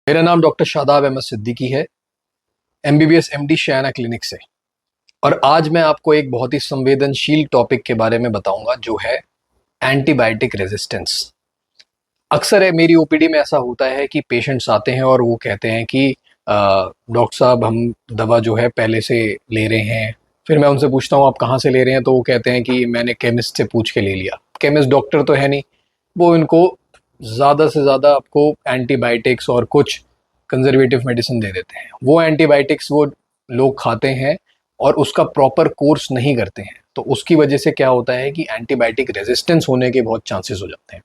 मेरा नाम डॉक्टर शादाब अहमद सिद्दीकी है, एमबीबीएस एमडी शयाना क्लिनिक से। और आज मैं आपको एक बहुत ही संवेदनशील टॉपिक के बारे में बताऊंगा, जो है एंटीबायोटिक रेजिस्टेंस। अक्सर है मेरी ओपीडी में ऐसा होता है कि पेशेंट्स आते हैं और वो कहते हैं कि डॉक्टर साहब, हम दवा जो है पहले से ले रहे हैं। फिर मैं उनसे पूछता हूँ आप कहाँ से ले रहे हैं, तो वो कहते हैं कि मैंने केमिस्ट से पूछ के ले लिया। केमिस्ट डॉक्टर तो है नहीं, वो इनको ज़्यादा से ज़्यादा आपको एंटीबायोटिक्स और कुछ कंजर्वेटिव मेडिसिन दे देते हैं। वो एंटीबायोटिक्स वो लोग खाते हैं और उसका प्रॉपर कोर्स नहीं करते हैं, तो उसकी वजह से क्या होता है कि एंटीबायोटिक रेजिस्टेंस होने के बहुत चांसेस हो जाते हैं।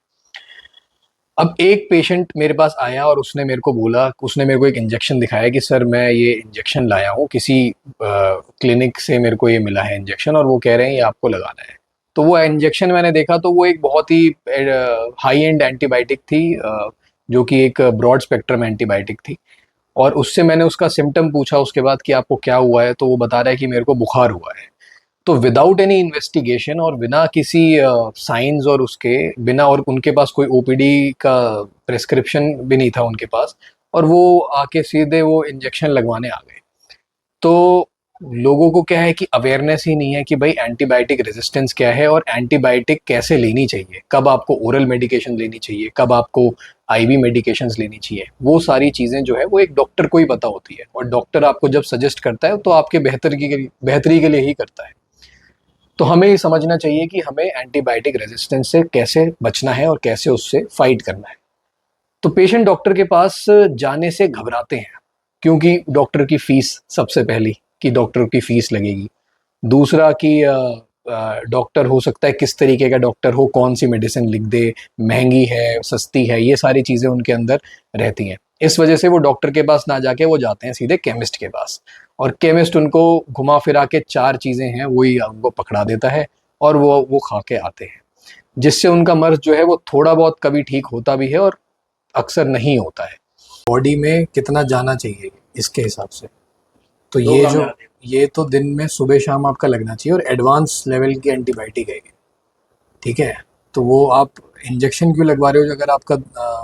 अब एक पेशेंट मेरे पास आया और उसने मेरे को बोला, उसने मेरे को एक इंजेक्शन दिखाया कि सर मैं ये इंजेक्शन लाया हूँ किसी क्लिनिक से, मेरे को ये मिला है इंजेक्शन और वो कह रहे हैं ये आपको लगाना है। तो वो इंजेक्शन मैंने देखा तो वो एक बहुत ही हाई एंड एंटीबायोटिक थी, जो कि एक ब्रॉड स्पेक्ट्रम एंटीबायोटिक थी। और उससे मैंने उसका सिम्टम पूछा उसके बाद कि आपको क्या हुआ है, तो वो बता रहा है कि मेरे को बुखार हुआ है। तो विदाउट एनी इन्वेस्टिगेशन और बिना किसी साइंस और उसके बिना, और उनके पास कोई ओपीडी का प्रेस्क्रिप्शन भी नहीं था उनके पास, और वो आके सीधे वो इंजेक्शन लगवाने आ गए। तो लोगों को क्या है कि अवेयरनेस ही नहीं है कि भाई एंटीबायोटिक रेजिस्टेंस क्या है और एंटीबायोटिक कैसे लेनी चाहिए, कब आपको ओरल मेडिकेशन लेनी चाहिए, कब आपको आईवी मेडिकेशंस लेनी चाहिए। वो सारी चीज़ें जो है वो एक डॉक्टर को ही पता होती है, और डॉक्टर आपको जब सजेस्ट करता है तो आपके बेहतरी के लिए ही करता है। तो हमें ये समझना चाहिए कि हमें एंटीबायोटिक रेजिस्टेंस से कैसे बचना है और कैसे उससे फाइट करना है। तो पेशेंट डॉक्टर के पास जाने से घबराते हैं, क्योंकि डॉक्टर की फीस, सबसे पहली कि डॉक्टर की फीस लगेगी। दूसरा कि डॉक्टर हो सकता है किस तरीके का डॉक्टर हो, कौन सी मेडिसिन लिख दे, महंगी है सस्ती है, ये सारी चीज़ें उनके अंदर रहती हैं। इस वजह से वो डॉक्टर के पास ना जाके वो जाते हैं सीधे केमिस्ट के पास, और केमिस्ट उनको घुमा फिरा के चार चीज़ें हैं वही उनको पकड़ा देता है और वो खा के आते हैं, जिससे उनका मर्ज जो है वो थोड़ा बहुत कभी ठीक होता भी है और अक्सर नहीं होता है। बॉडी में कितना जाना चाहिए इसके हिसाब से, तो ये तो दिन में सुबह शाम आपका लगना चाहिए, और एडवांस लेवल की एंटीबायोटिक है ये, ठीक है। तो वो आप इंजेक्शन क्यों लगवा रहे हो अगर आपका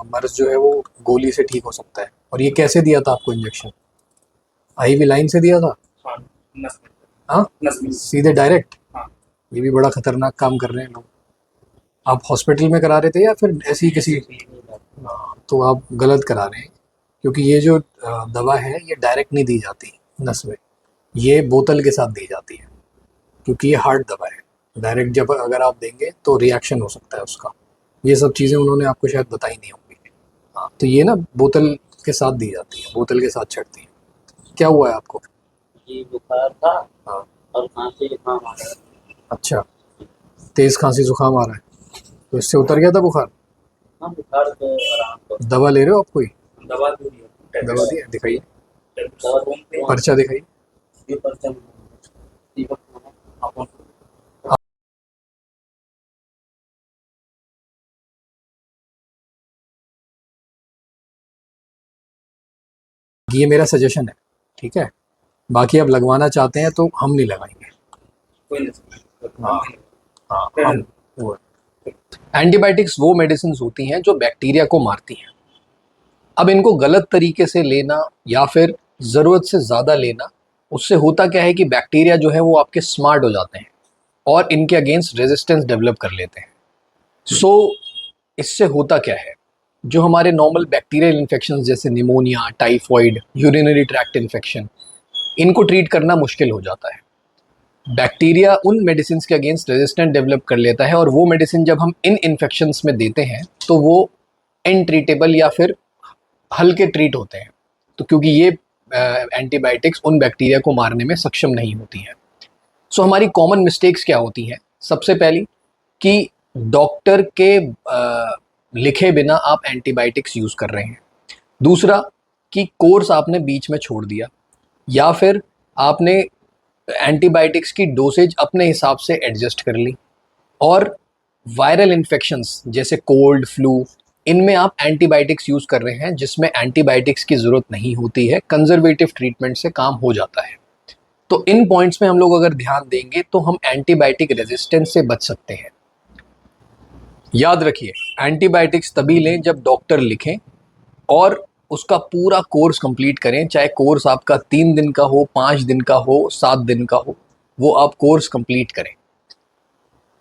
मर्ज जो है वो गोली से ठीक हो सकता है। और ये कैसे दिया था आपको इंजेक्शन? आईवी लाइन से दिया था? हाँ, नस में। हाँ, नस में। सीधे डायरेक्ट? हाँ। ये भी बड़ा खतरनाक काम कर रहे हैं लोग। आप हॉस्पिटल में करा रहे थे या फिर ऐसे ही किसी? हाँ, तो आप गलत करा रहे हैं, क्योंकि ये जो दवा है ये डायरेक्ट नहीं दी जाती नस में, ये बोतल के साथ दी जाती है, क्योंकि ये हार्ड दवा है। डायरेक्ट जब अगर आप देंगे तो रिएक्शन हो सकता है उसका। ये सब चीज़ें उन्होंने आपको शायद बताई नहीं होंगी। हाँ, तो ये ना बोतल के साथ दी जाती है, बोतल के साथ चढ़ती है। क्या हुआ है आपको? ये बुखार था हाँ। और खांसी जुकाम आ रहा है। अच्छा, तेज़ खांसी जुकाम आ रहा है, तो इससे उतर गया था बुखार? हाँ, बुखार तो आराम तो दवा ले रहे हो आप कोई? दवा दी है। दवा दी है, दिखाइए, दवा दूंगे। पर्चा दिखाइए। ये पर्चा ये आप ये मेरा सजेशन है, ठीक है। बाकी आप लगवाना चाहते हैं तो हम नहीं लगाएंगे। कोई नहीं। हाँ, हाँ, हम वो एंटीबायोटिक्स वो मेडिसिन होती हैं जो बैक्टीरिया को मारती हैं। अब इनको गलत तरीके से लेना या फिर ज़रूरत से ज़्यादा लेना, उससे होता क्या है कि बैक्टीरिया जो है वो आपके स्मार्ट हो जाते हैं और इनके अगेंस्ट रेजिस्टेंस डेवलप कर लेते हैं। सो इससे होता क्या है, जो हमारे नॉर्मल बैक्टीरियल इन्फेक्शन जैसे pneumonia, typhoid, urinary tract infection, इनको ट्रीट करना मुश्किल हो जाता है। बैक्टीरिया उन मेडिसिन के अगेंस्ट रेजिस्टेंट डेवलप कर लेता है, और वो मेडिसिन जब हम इन इन्फेक्शंस में देते हैं तो वो इनट्रीटेबल या फिर हल्के ट्रीट होते हैं। तो क्योंकि ये एंटीबायोटिक्स उन बैक्टीरिया को मारने में सक्षम नहीं होती हैं। सो हमारी कॉमन मिस्टेक्स क्या होती हैं? सबसे पहली कि डॉक्टर के लिखे बिना आप एंटीबायोटिक्स यूज़ कर रहे हैं। दूसरा कि कोर्स आपने बीच में छोड़ दिया, या फिर आपने एंटीबायोटिक्स की डोसेज अपने हिसाब से एडजस्ट कर ली। और वायरल इन्फेक्शंस जैसे कोल्ड, फ्लू, इनमें आप एंटीबायोटिक्स यूज़ कर रहे हैं जिसमें एंटीबायोटिक्स की ज़रूरत नहीं होती है, कंजर्वेटिव ट्रीटमेंट से काम हो जाता है। तो इन पॉइंट्स में हम लोग अगर ध्यान देंगे तो हम एंटीबायोटिक रेजिस्टेंस से बच सकते हैं। याद रखिए, एंटीबायोटिक्स तभी लें जब डॉक्टर लिखें, और उसका पूरा कोर्स कंप्लीट करें, चाहे कोर्स आपका 3 दिन का हो, 5 दिन का हो, 7 दिन का हो, वो आप कोर्स कंप्लीट करें।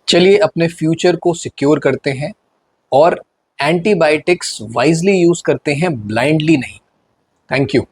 चलिए अपने फ्यूचर को सिक्योर करते हैं और एंटीबायोटिक्स वाइजली यूज करते हैं, ब्लाइंडली नहीं। Thank you.